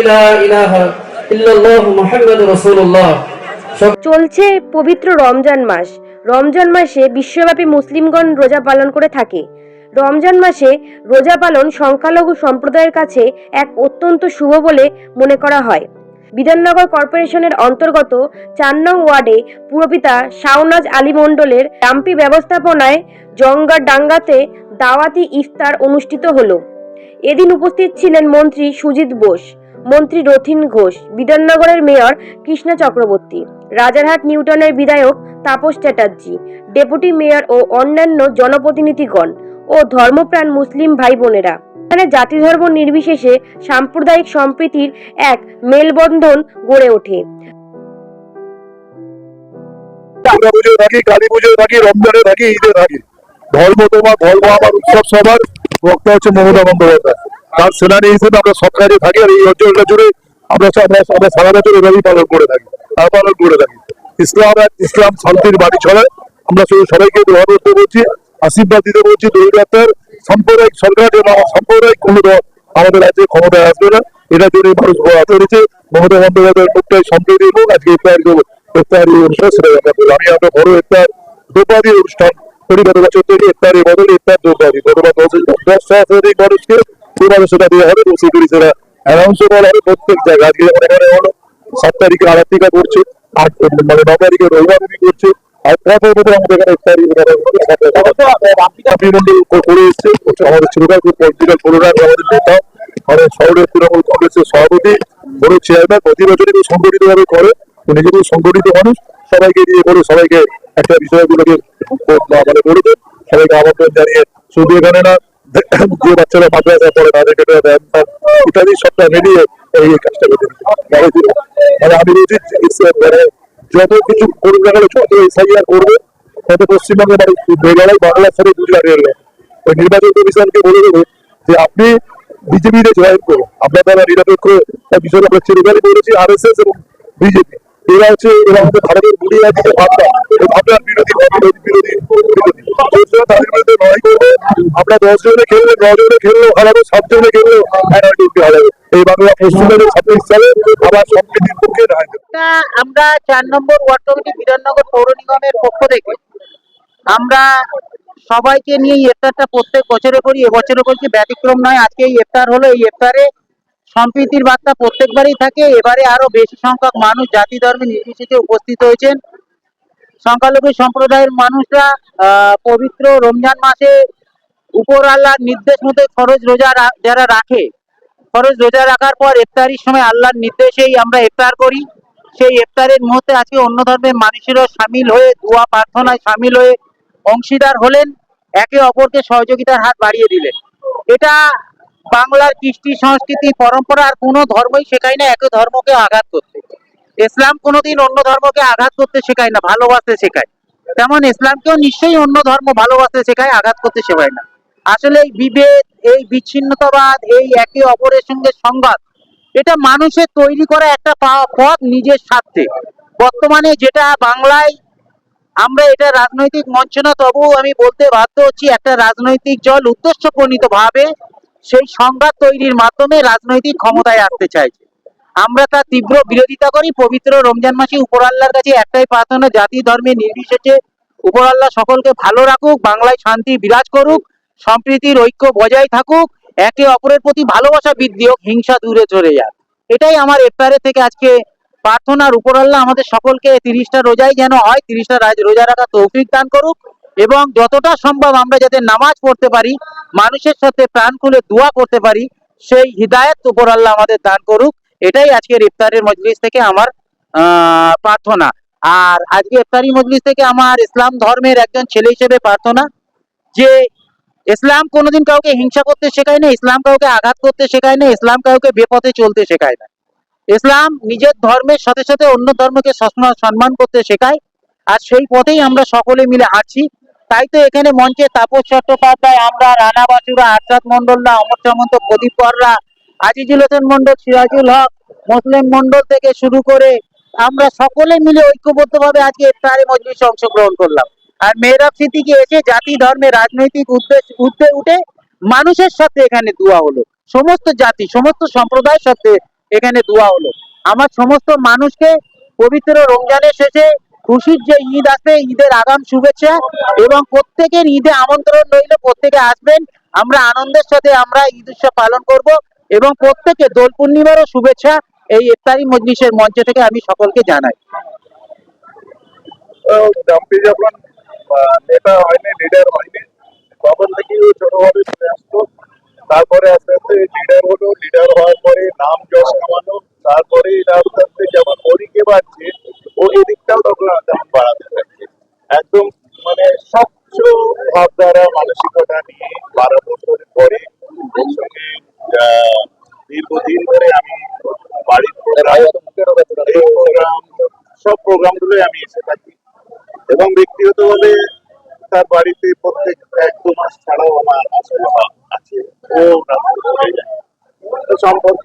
লা ইলাহা ইল্লাল্লাহু মুহাম্মাদুর রাসূলুল্লাহ। চলছে পবিত্র রমজান মাস। রমজান মাসে বিশ্বব্যাপী মুসলিমগণ রোজা পালন করে থাকে। রমজান মাসে রোজা পালন সংখ্যালঘু সম্প্রদায়ের কাছে এক অত্যন্ত শুভ বলে মনে করা হয়। বিধাননগর কর্পোরেশনের অন্তর্গত ৪ নং ওয়ার্ডে পুরপিতা শাওনাজ আলী মণ্ডলের ডাম্পি ব্যবস্থাপনায় জঙ্গাডাঙ্গাতে দাওয়াতি ইফতার অনুষ্ঠিত হলো। এদিন উপস্থিত ছিলেন মন্ত্রী সুজিত বোস, মন্ত্রী রথীন ঘোষ, বিধাননগরের মেয়র কৃষ্ণা চক্রবর্তী, রাজারহাট নিউটাউনের বিধায়ক তাপস চ্যাটার্জি, ডেপুটি মেয়র ও অন্যান্য জনপ্রতিনিধিগণ ও ধর্মপ্রাণ মুসলিম ভাই বোনেরা। এখানে জাতি ধর্ম নির্বিশেষে সাম্প্রদায়িক সম্প্রীতির এক মেলবন্ধন গড়ে ওঠে। দুর্গা পুজোয় থাকি, কালী পুজোয় থাকি, রমজানে থাকি, ঈদে থাকি। ধর্ম তোমার, ধর্ম আমার, উৎসব সবার। বক্তা হচ্ছে মমতা বন্দ্যোপাধ্যায়। তার সেনানী হিসেবে আমরা সব কাজে থাকি, আর এই অঞ্চলটা জুড়ে আমরা সারা বছর এভাবেই পালন করে থাকি। ইসলাম শান্তির বাড়ি ছড়ায়। আমরা শুধু সবাইকে দোয়া করতে বলছি, আশীর্বাদ দিতে বলছি। দৈরাত্মার সাম্প্রদায়িক সরকার যেন সাম্প্রদায়িক কোনো দল আমাদের রাজ্যে ক্ষমতায় আসবে না, এটা জন্য মানুষ করেছে। মমতা বন্দ্যোপাধ্যায়ের প্রত্যেক সম্প্রীতি এবং আজকে ইফতারি অনুষ্ঠান সেটা আমরা বড় ইফতার দোপাদি অনুষ্ঠান করি গত বছর থেকে। ইফতারি বদলে ইফতার দোপাদি গতবার 10 সহস্রাধিক মানুষকে এবারে সেটা দেওয়া হবে। বসে করি সেটা অ্যানাউন্সও করা হবে প্রত্যেক জায়গায়। আজকে যেমন এখানে হলো 7 তারিখে আরাত্রিকা করছে, 9 তারিখে রবিবারী করছে, আর আমাদের এখানে ইফতারি মন্ডল করে এসছে। আমাদের ছোটকাল পলিটিক্যাল প্রোগ্রাম, আমাদের নেতা, আমাদের শহরের তৃণমূল কংগ্রেসের সভাপতি, বড় চেয়ারম্যান প্রতি বছরই সংগঠিত ভাবে করে। নিজেদের সংগঠিত মানুষ সবাইকে দিয়ে করে, সবাইকে একটা বিষয়গুলোকে মানে করেছে, সবাইকে আমন্ত্রণ জানিয়ে শুধু এখানে না, যে বাচ্চারা মাদ্রাসায় পড়ে তাদেরকে ইত্যাদি সবটা মিলিয়ে এই কাজটা করতে। মানে আমি বলছি মানে যত কিছু করুন না গেলে, যত এসআইআর করবে তত পশ্চিমবঙ্গে মানে মেঘালয়, বাংলার সাথে গুজরাট এর ওই নির্বাচন কমিশনকে বলে দেবো যে আপনি বিজেপিতে জয়েন করুন। আমরা তারা নিরপেক্ষ বিষয়ে আমরা চিরকালই বলেছি, RSS এবং বিজেপি এরা হচ্ছে এরা আমাদের ভারতের বুড়িয়া দিকে ভাবনা, ভাবনার বিরোধী তাদের বিরুদ্ধে লড়াই করবো। আমরা 10 জনে খেললে, 9 জনে খেললেও হারাবো, 7 জনে খেললেও হারাবো। এই বাংলা পশ্চিমবঙ্গের 26 সালে আবার সম্প্রীতির পক্ষে রায়। আমরা 4 নম্বর ওয়ার্ড কমিটি বিধাননগর পৌর নিগমের পক্ষ থেকে আমরা সবাইকে নিয়ে ইফতারটা প্রত্যেক বছরে করি, এবছরও করছি, ব্যতিক্রম নয়। আজকে এই ইফতার হলো। এই ইফতারে সম্প্রীতির বার্তা প্রত্যেকবারই থাকে। এবারে আরো বেশি সংখ্যক মানুষ জাতি ধর্মে নির্বিশেষে উপস্থিত হয়েছেন। সংখ্যালঘু সম্প্রদায়ের মানুষরা পবিত্র রমজান মাসে উপর আল্লাহর নির্দেশ মতো ফরজ রোজা যারা রাখে, ফরজ রোজা রাখার পর ইফতারির সময় আল্লাহর নির্দেশেই আমরা ইফতার করি। সেই ইফতারের মুহূর্তে আজকে অন্য ধর্মের মানুষেরা সামিল হয়ে দোয়া প্রার্থনায় সামিল হয়ে অংশীদার হলেন, একে অপরকে সহযোগিতার হাত বাড়িয়ে দিলেন। এটা বাংলার কৃষ্টি সংস্কৃতি পরম্পরা। আর কোনো ধর্মই শেখায় না একে ধর্মকে আঘাত করতে। ইসলাম কোনোদিন অন্য ধর্মকে আঘাত করতে শেখায় না, ভালোবাসতে শেখায়। তেমন ইসলামকেও নিশ্চয়ই অন্য ধর্ম ভালোবাসতে শেখায়, আঘাত করতে শেখায় না। আসলে এই বিভেদ, এই বিচ্ছিন্নতাবাদ, এই একে অপরের সঙ্গে সংঘাত, এটা মানুষের তৈরি করা একটা পথ নিজের স্বার্থে। বর্তমানে যেটা বাংলায়, আমরা এটা রাজনৈতিক মঞ্চ না, তবুও আমি বলতে বাধ্য হচ্ছি, একটা রাজনৈতিক দল উদ্দেশ্য প্রণীত ভাবে সেই সংঘাত তৈরির মাধ্যমে রাজনৈতিক ক্ষমতায় আসতে চাইছে। আমরা তার তীব্র বিরোধিতা করি। পবিত্র রমজান মাসে উপর আল্লাহর কাছে একটাই প্রার্থনা, জাতি ধর্মে নির্বিশেষে উপর আল্লাহ সকলকে ভালো রাখুক, বাংলায় শান্তি বিরাজ করুক, সম্প্রীতির ঐক্য বজায় থাকুক, একে অপরের প্রতি ভালোবাসা বৃদ্ধি হোক, হিংসা দূরে চলে যাক। এটাই আমার ইফতারের থেকে আজকে প্রার্থনার। উপর আল্লাহ আমাদের সকলকে 30টা রোজাই যেন হয়, 30টা রোজা রাখা তৌফিক দান করুক, এবং যতটা সম্ভব আমরা যাতে নামাজ পড়তে পারি, মানুষের সাথে প্রাণ খুলে দোয়া করতে পারি, সেই হিদায়াত উপর আল্লাহ আমাদের দান করুক। এটাই আজকের ইফতারের মজলিস থেকে আমার প্রার্থনা। আর আজকে ইফতারি মজলিস থেকে আমার ইসলাম ধর্মের একজন ছেলে হিসেবে প্রার্থনা যে ইসলাম কোনোদিন কাউকে হিংসা করতে শেখায় না, ইসলাম কাউকে আঘাত করতে শেখায় না, ইসলাম কাউকে বেপথে চলতে শেখায় না। ইসলাম নিজের ধর্মের সাথে সাথে অন্য ধর্মকে সম্মান করতে শেখায়। আর সেই পথেই আমরা সকলে মিলে হাঁটছি। তাই তো এখানে মঞ্চে তাপস চট্টোপাধ্যায়, আমরা, রানা বাসুরা, আরশাদ মন্ডলরা, অমর সামন্ত, প্রদীপ কররা, আজিজুল হোসেন মন্ডল, সিরাজুল হক, মুসলিম মন্ডল থেকে শুরু করে আমরা সকলে মিলে ঐক্যবদ্ধভাবে আজকে ইফতারে মজলিসে অংশগ্রহণ করলাম। আর মেহরাব সিদ্দিকী এসে জাতি ধর্মে রাজনৈতিক উঠে মানুষের সাথে এখানে দোয়া হলো। সমস্ত জাতি, সমস্ত সম্প্রদায়ের সাথে এখানে দোয়া হলো। আমার সমস্ত মানুষকে পবিত্র রমজানের শেষে খুশির যে ঈদ আসবে, ঈদের আগাম শুভেচ্ছা এবং প্রত্যেকের ঈদে আমন্ত্রণ রইল, প্রত্যেকে আসবেন। আমরা আনন্দের সাথে আমরা ঈদ উৎসব পালন করব এবং প্রত্যেকে দোল পূর্ণিমারও শুভেচ্ছা এই ইফতারি মজলিসের মঞ্চ থেকে আমি সকলকে জানাই। জাম্পি যখন নেতা হয়নি, লিডার হয়নি, তখন থেকে ছোটভাবে চলে আসতো। তারপরে আস্তে আস্তে লিডার হলো, লিডার হওয়ার পরে নাম যশ কামানো, তারপরে এটা আস্তে আস্তে যেমন ওদিকে বাড়ছে ও এদিকটাও তখন তেমন বাড়াতে থাকছে। একদম মানে স্বচ্ছ ভাবধারা মানসিকতা নিয়ে 12 বছর পরে এর সঙ্গে দীর্ঘদিন ধরে আমি বাড়ির প্রোগ্রাম সব প্রোগ্রামগুলোই আমি এসে থাকি এবং ব্যক্তিগতভাবে তার বাড়িতে প্রত্যেক 1-2 মাস ছাড়াও আমার আসা যাওয়া আছে। ও রাত্রে চলে যায়, তো সম্পর্ক